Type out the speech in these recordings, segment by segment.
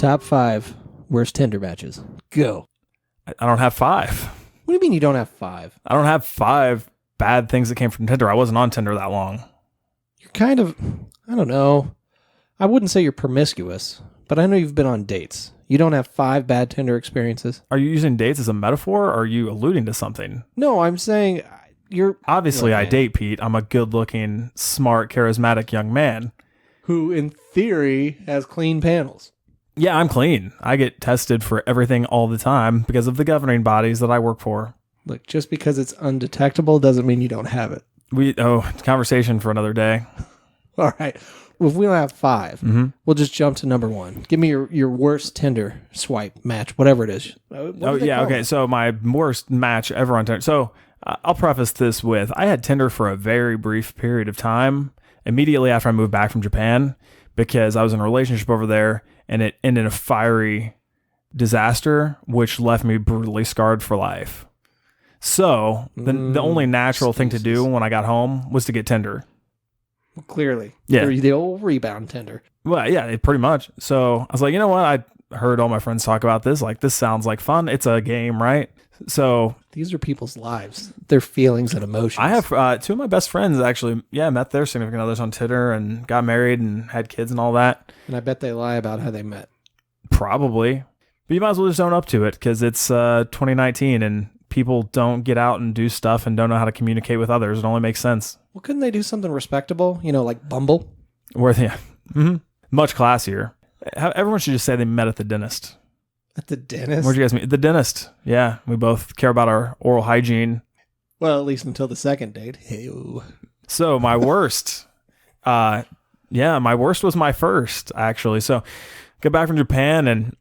Top 5 worst Tinder matches. Go. I don't have 5. What do you mean you don't have 5? I don't have 5 bad things that came from Tinder. I wasn't on Tinder that long. You're kind of, I don't know. I wouldn't say you're promiscuous, but I know you've been on dates. You don't have 5 bad Tinder experiences? Are you using dates as a metaphor, or are you alluding to something? No, I'm saying you're... Obviously, I date Pete. I'm a good-looking, smart, charismatic young man. Who, in theory, has clean panels. Yeah, I'm clean. I get tested for everything all the time because of the governing bodies that I work for. Look, just because it's undetectable doesn't mean you don't have it. Conversation for another day. All right. Well, if we don't have 5, we'll just jump to number 1. Give me your worst Tinder swipe match, whatever it is. Okay. So my worst match ever on Tinder. So I'll preface this with, I had Tinder for a very brief period of time, immediately after I moved back from Japan, because I was in a relationship over there, and it ended in a fiery disaster, which left me brutally scarred for life. So the only natural thing to do when I got home was to get Tinder. Well, clearly. Yeah. The old rebound Tinder. Well, yeah, pretty much. So I was like, you know what? I heard all my friends talk about this. Like, this sounds like fun. It's a game, right? So these are people's lives, their feelings and emotions. I have 2 of my best friends actually, met their significant others on Tinder and got married and had kids and all that. And I bet they lie about how they met. Probably. But you might as well just own up to it, because it's 2019 and people don't get out and do stuff and don't know how to communicate with others. It only makes sense. Well, couldn't they do something respectable? Like Bumble? Much classier. Everyone should just say they met at the dentist. At the dentist? Where'd you guys meet? The dentist. Yeah, we both care about our oral hygiene. Well, at least until the second date. Hey-o. So my worst, my worst was my first, actually. So got back from Japan and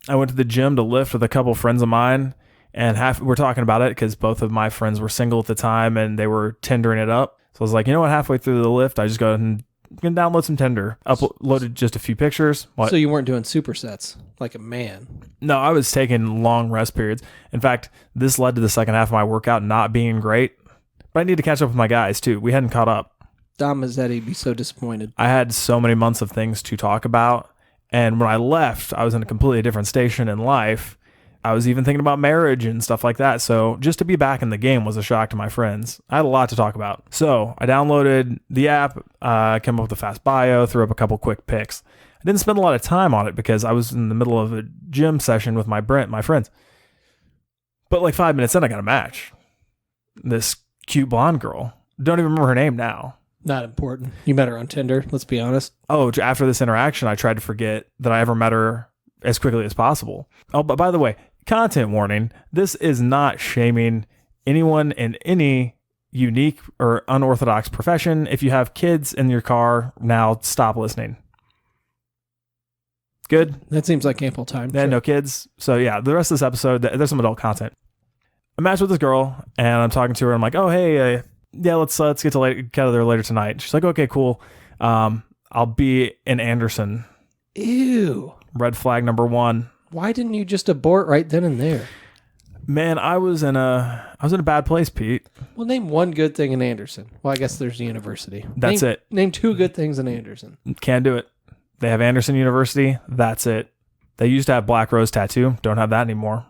I went to the gym to lift with a couple friends of mine, and we're talking about it because both of my friends were single at the time and they were Tindering it up. So I was like, you know what? Halfway through the lift, I just go ahead and can download some Tinder. Uploaded just a few pictures. What? So you weren't doing supersets like a man? No, I was taking long rest periods. In fact, this led to the second half of my workout not being great. But I need to catch up with my guys too. We hadn't caught up. Dom Mazzetti be so disappointed. I had so many months of things to talk about. And when I left, I was in a completely different station in life. I was even thinking about marriage and stuff like that. So just to be back in the game was a shock to my friends. I had a lot to talk about. So I downloaded the app, came up with a fast bio, threw up a couple quick pics. I didn't spend a lot of time on it because I was in the middle of a gym session with my friends. But like 5 minutes in, I got a match. This cute blonde girl. Don't even remember her name now. Not important. You met her on Tinder, let's be honest. Oh, after this interaction, I tried to forget that I ever met her as quickly as possible. Oh, but by the way, content warning, this is not shaming anyone in any unique or unorthodox profession. If you have kids in your car, now stop listening. Good? That seems like ample time. Yeah, sure. No kids. So yeah, the rest of this episode, there's some adult content. I matched with this girl and I'm talking to her. I'm like, oh, hey, let's get together later tonight. She's like, okay, cool. I'll be in Anderson. Ew. Red flag number 1. Why didn't you just abort right then and there? Man, I was in a bad place, Pete. Well, name one good thing in Anderson. Well, I guess there's the university. That's it. Name 2 good things in Anderson. Can't do it. They have Anderson University. That's it. They used to have Black Rose Tattoo. Don't have that anymore.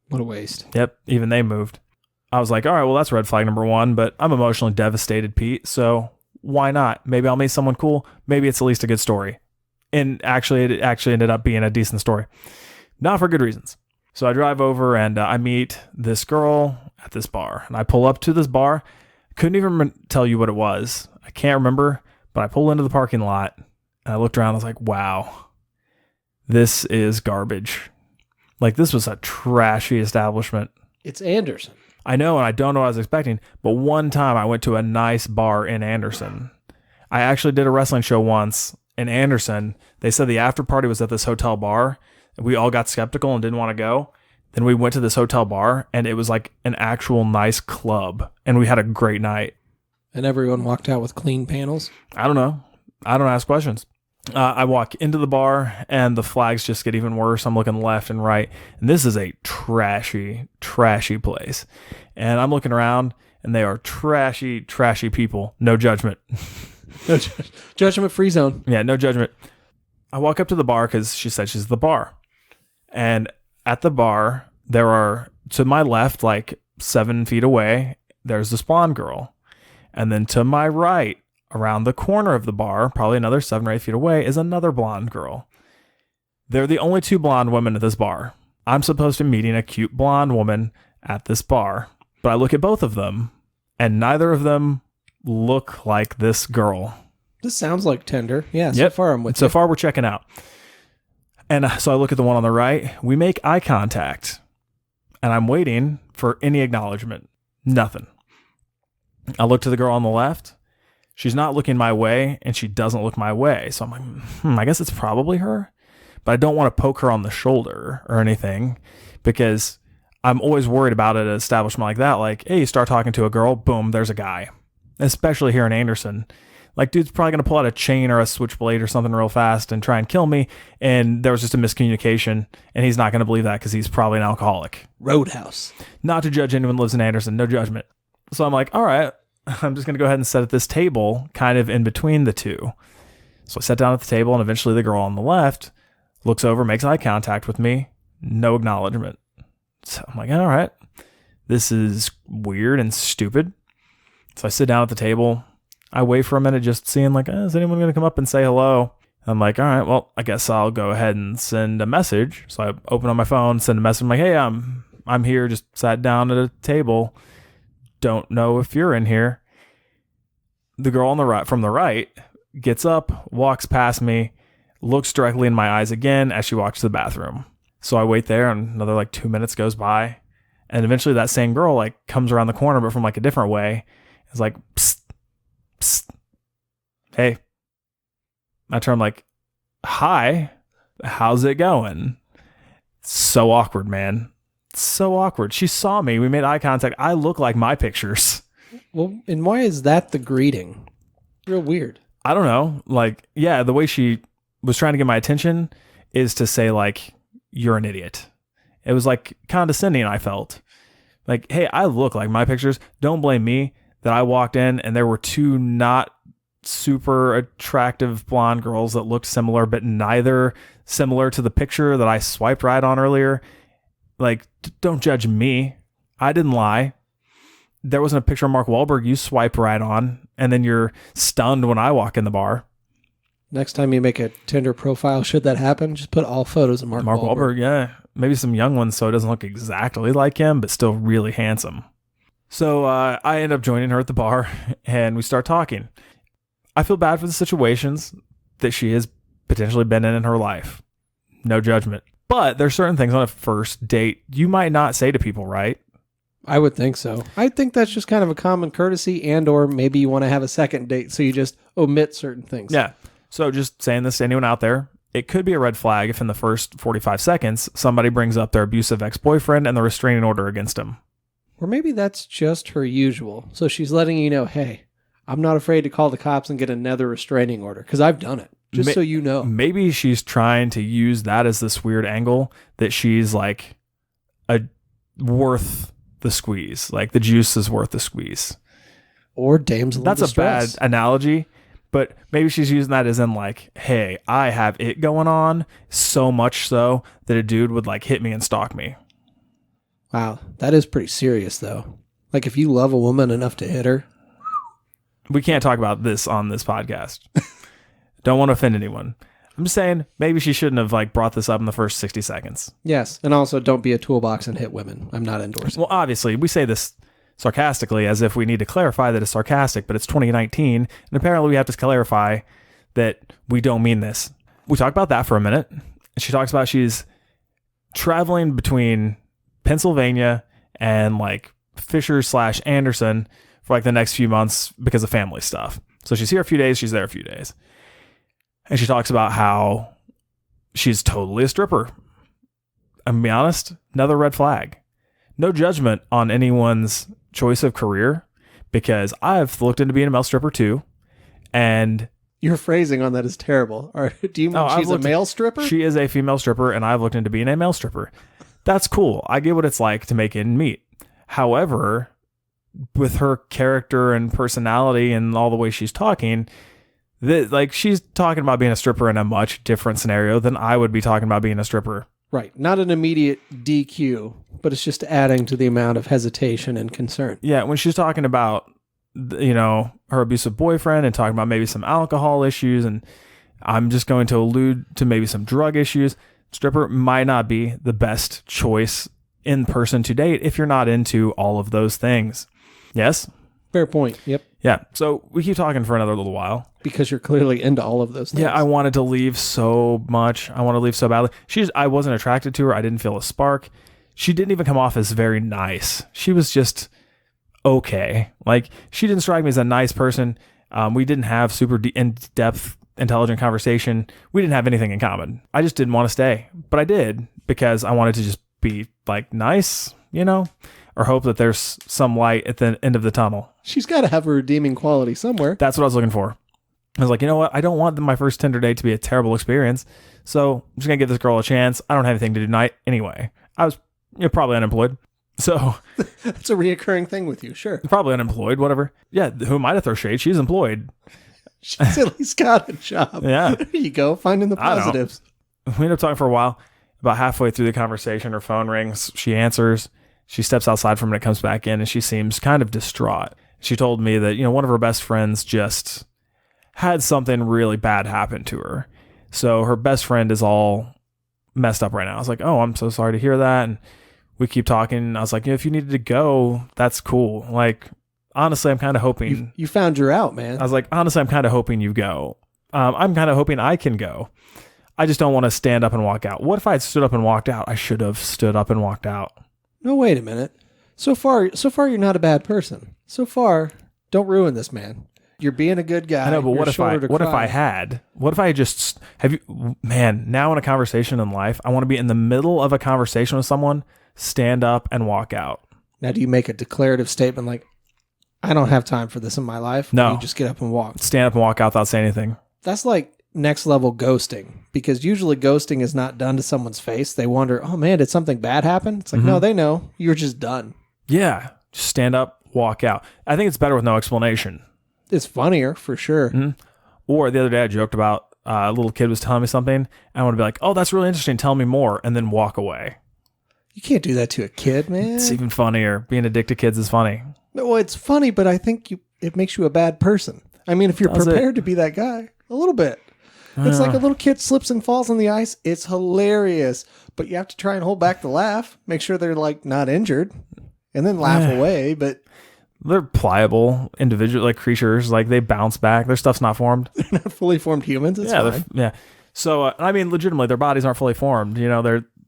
What a waste. Yep. Even they moved. I was like, all right, well, that's red flag number 1, but I'm emotionally devastated, Pete. So why not? Maybe I'll meet someone cool. Maybe it's at least a good story. And actually, it ended up being a decent story. Not for good reasons. So I drive over and I meet this girl at this bar. And I pull up to this bar. Couldn't even tell you what it was. I can't remember. But I pull into the parking lot. And I looked around. I was like, wow. This is garbage. Like, this was a trashy establishment. It's Anderson. I know, and I don't know what I was expecting. But one time I went to a nice bar in Anderson. I actually did a wrestling show once in Anderson. They said the after party was at this hotel bar. We all got skeptical and didn't want to go. Then we went to this hotel bar, and it was like an actual nice club. And we had a great night. And everyone walked out with clean panels? I don't know. I don't ask questions. I walk into the bar, and the flags just get even worse. I'm looking left and right. And this is a trashy, trashy place. And I'm looking around, and they are trashy, trashy people. No judgment. No judgment-free zone. Yeah, no judgment. I walk up to the bar because she said she's at the bar. And at the bar, there are, to my left, like 7 feet away, there's this blonde girl. And then to my right, around the corner of the bar, probably another 7 or 8 feet away, is another blonde girl. They're the only 2 blonde women at this bar. I'm supposed to be meeting a cute blonde woman at this bar. But I look at both of them, and neither of them look like this girl. This sounds like Tinder. Yeah, so far I'm with you. So far we're checking out. And so I look at the one on the right. We make eye contact. And I'm waiting for any acknowledgement. Nothing. I look to the girl on the left. She's not looking my way, and she doesn't look my way. So I'm like, I guess it's probably her. But I don't want to poke her on the shoulder or anything, because I'm always worried about at an establishment like that. Like, hey, you start talking to a girl, boom, there's a guy. Especially here in Anderson. Like, dude's probably going to pull out a chain or a switchblade or something real fast and try and kill me. And there was just a miscommunication, and he's not going to believe that because he's probably an alcoholic. Roadhouse. Not to judge anyone who lives in Anderson, no judgment. So I'm like, all right, I'm just going to go ahead and sit at this table kind of in between the two. So I sat down at the table, and eventually the girl on the left looks over, makes eye contact with me, no acknowledgement. So I'm like, all right, this is weird and stupid. So I sit down at the table. I wait for a minute just seeing like, is anyone going to come up and say hello? I'm like, all right, well, I guess I'll go ahead and send a message. So I open on my phone, send a message. I'm like, hey, I'm here, just sat down at a table. Don't know if you're in here. The girl on the right, from the right, gets up, walks past me, looks directly in my eyes again as she walks to the bathroom. So I wait there, and another like 2 minutes goes by. And eventually that same girl like comes around the corner, but from like a different way. It's like, psst. Psst. Hey. I turn like, hi, how's it going? So awkward, man. So awkward. She saw me. We made eye contact. I look like my pictures. Well, and why is that the greeting? Real weird. I don't know. Like, yeah, the way she was trying to get my attention is to say like, you're an idiot. It was like condescending, I felt. Like, hey, I look like my pictures. Don't blame me that I walked in and there were 2 not super attractive blonde girls that looked similar, but neither similar to the picture that I swiped right on earlier. Like, don't judge me. I didn't lie. There wasn't a picture of Mark Wahlberg you swipe right on, and then you're stunned when I walk in the bar. Next time you make a Tinder profile, should that happen, just put all photos of Mark Wahlberg. Yeah. Maybe some young ones so it doesn't look exactly like him, but still really handsome. So I end up joining her at the bar, and we start talking. I feel bad for the situations that she has potentially been in her life. No judgment. But there's certain things on a first date you might not say to people, right? I would think so. I think that's just kind of a common courtesy, and or maybe you want to have a second date, so you just omit certain things. Yeah. So just saying this to anyone out there, it could be a red flag if in the first 45 seconds somebody brings up their abusive ex-boyfriend and the restraining order against him. Or maybe that's just her usual. So she's letting you know, hey, I'm not afraid to call the cops and get another restraining order, because I've done it, just so you know. Maybe she's trying to use that as this weird angle that she's like worth the squeeze. Like the juice is worth the squeeze. Or damsel in distress. That's a bad analogy, but maybe she's using that as in like, hey, I have it going on so much so that a dude would like hit me and stalk me. Wow, that is pretty serious, though. Like, if you love a woman enough to hit her. We can't talk about this on this podcast. Don't want to offend anyone. I'm just saying, maybe she shouldn't have like brought this up in the first 60 seconds. Yes, and also don't be a toolbox and hit women. I'm not endorsing. Well, obviously, we say this sarcastically as if we need to clarify that it's sarcastic, but it's 2019, and apparently we have to clarify that we don't mean this. We talk about that for a minute. She talks about she's traveling between Pennsylvania and like Fisher/Anderson for like the next few months because of family stuff. So she's here a few days, she's there a few days. And she talks about how she's totally a stripper. I'm gonna be honest, another red flag. No judgment on anyone's choice of career, because I've looked into being a male stripper too. And your phrasing on that is terrible. Or do you mean she's a male stripper? She is a female stripper, and I've looked into being a male stripper. That's cool. I get what it's like to make ends meet. However, with her character and personality and all the way she's talking, Like, she's talking about being a stripper in a much different scenario than I would be talking about being a stripper. Right. Not an immediate DQ, but it's just adding to the amount of hesitation and concern. Yeah, when she's talking about, her abusive boyfriend and talking about maybe some alcohol issues, and I'm just going to allude to maybe some drug issues, stripper might not be the best choice in person to date if you're not into all of those things. Yes? Fair point. Yep. Yeah. So we keep talking for another little while. Because you're clearly into all of those things. Yeah, I wanted to leave so much. I want to leave so badly. I wasn't attracted to her. I didn't feel a spark. She didn't even come off as very nice. She was just okay. Like, she didn't strike me as a nice person. We didn't have super in-depth, intelligent conversation. We didn't have anything in common. I just didn't want to stay. But I did, because I wanted to just be, like, nice, or hope that there's some light at the end of the tunnel. She's got to have a redeeming quality somewhere. That's what I was looking for. I was like, you know what? I don't want my first Tinder date to be a terrible experience. So I'm just going to give this girl a chance. I don't have anything to do tonight anyway. I was probably unemployed. So that's a reoccurring thing with you. Sure. Probably unemployed, whatever. Yeah. Who am I to throw shade? She's employed. She's at least got a job. Yeah. There you go. Finding the positives. We ended up talking for a while. About halfway through the conversation, her phone rings. She answers. She steps outside from it, comes back in, and she seems kind of distraught. She told me that, one of her best friends just had something really bad happen to her. So her best friend is all messed up right now. I was like, oh, I'm so sorry to hear that. And we keep talking. I was like, if you needed to go, that's cool. Like, honestly, I'm kind of hoping. You found your out, man. I was like, honestly, I'm kind of hoping you go. I'm kind of hoping I can go. I just don't want to stand up and walk out. What if I had stood up and walked out? I should have stood up and walked out. No, wait a minute. So far, you're not a bad person. So far, don't ruin this, man. You're being a good guy. I know, but what if I had just, now in a conversation in life, I want to be in the middle of a conversation with someone, stand up and walk out. Now, do you make a declarative statement like, I don't have time for this in my life? No. Or you just get up and walk? Stand up and walk out without saying anything. That's like next level ghosting, because usually ghosting is not done to someone's face. They wonder, oh man, did something bad happen? It's like, no, they know. You're just done. Yeah. Just stand up, walk out. I think it's better with no explanation. It's funnier for sure. Mm-hmm. Or the other day I joked about a little kid was telling me something, and I want to be like, oh, that's really interesting. Tell me more. And then walk away. You can't do that to a kid, man. It's even funnier. Being addicted to kids is funny. No, well, it's funny, but I think it makes you a bad person. I mean, if you're prepared to be that guy, a little bit. It's like a little kid slips and falls on the ice. It's hilarious, but you have to try and hold back the laugh. Make sure they're like not injured, and then laugh away. But they're pliable individual creatures. Like, they bounce back. Their stuff's not formed. They're not fully formed humans. It's fine. Yeah. So I mean, legitimately, their bodies aren't fully formed.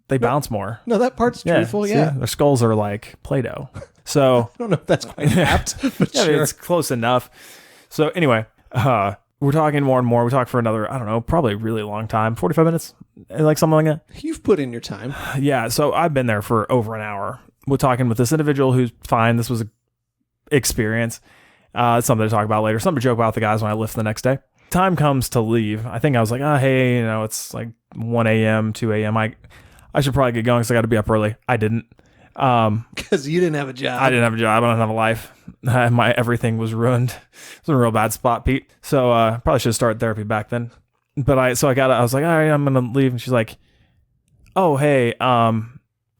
They bounce more. No, that part's truthful. Yeah. Their skulls are like Play-Doh. So I don't know if that's quite apt, but sure. I mean, it's close enough. So anyway, we're talking more and more. We talk for another, I don't know, probably a really long time, 45 minutes, like something like that. You've put in your time. Yeah. So I've been there for over an hour. We're talking with this individual who's fine. This was an experience. Something to talk about later. Something to joke about with the guys when I lift the next day. Time comes to leave. I think I was like, hey, it's like 1 a.m., 2 a.m. I should probably get going because I got to be up early. I didn't. Because you didn't have a job. I didn't have a job. I don't have a life. My everything was ruined. It was in a real bad spot, Pete. So probably should have started therapy back then. But I was like, all right, I'm gonna leave. And she's like, oh, hey,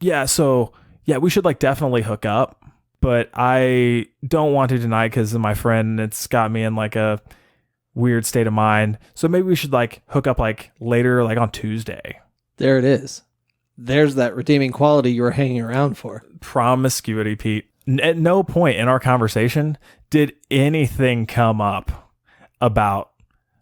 we should like definitely hook up, but I don't want to tonight because of my friend. It's got me in like a weird state of mind. So maybe we should like hook up like later, like on Tuesday. There it is. There's that redeeming quality you were hanging around for. Promiscuity, Pete. At no point in our conversation did anything come up about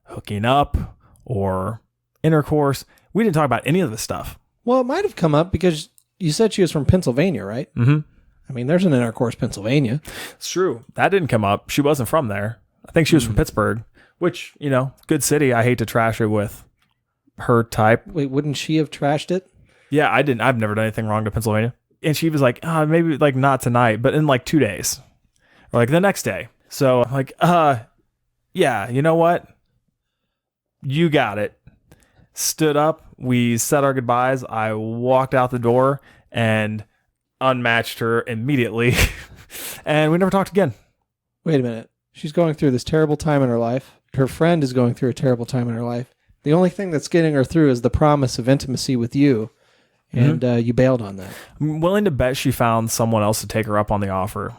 hooking up or intercourse. We didn't talk about any of this stuff. Well, it might have come up because you said she was from Pennsylvania, right? Mm-hmm. I mean, there's an intercourse, Pennsylvania. It's true. That didn't come up. She wasn't from there. I think she was from Pittsburgh, which, good city. I hate to trash it with her type. Wait, wouldn't she have trashed it? Yeah, I didn't. I've never done anything wrong to Pennsylvania. And she was like, maybe like not tonight, but in like 2 days or like the next day. So I'm like, yeah, you know what? You got it. Stood up. We said our goodbyes. I walked out the door and unmatched her immediately. And we never talked again. Wait a minute. She's going through this terrible time in her life. her friend is going through a terrible time in her life. The only thing that's getting her through is the promise of intimacy with you. And you bailed on that. I'm willing to bet she found someone else to take her up on the offer.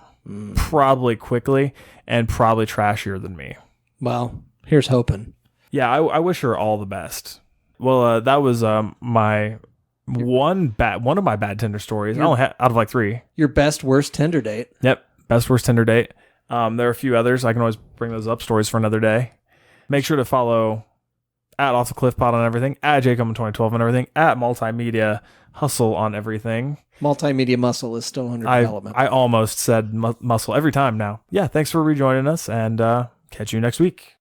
Probably quickly and probably trashier than me. Well, here's hoping. Yeah, I wish her all the best. Well, that was my one of my bad Tinder stories. I only had out of like 3. Your best, worst Tinder date. Yep. Best, worst Tinder date. There are a few others. I can always bring those up, stories for another day. Make sure to follow at Off the Cliff Pod on everything, at Jacob in 2012 on everything, at Multimedia Hustle on everything. Multimedia Muscle is still under development. I almost said muscle every time now. Yeah, thanks for rejoining us, and catch you next week.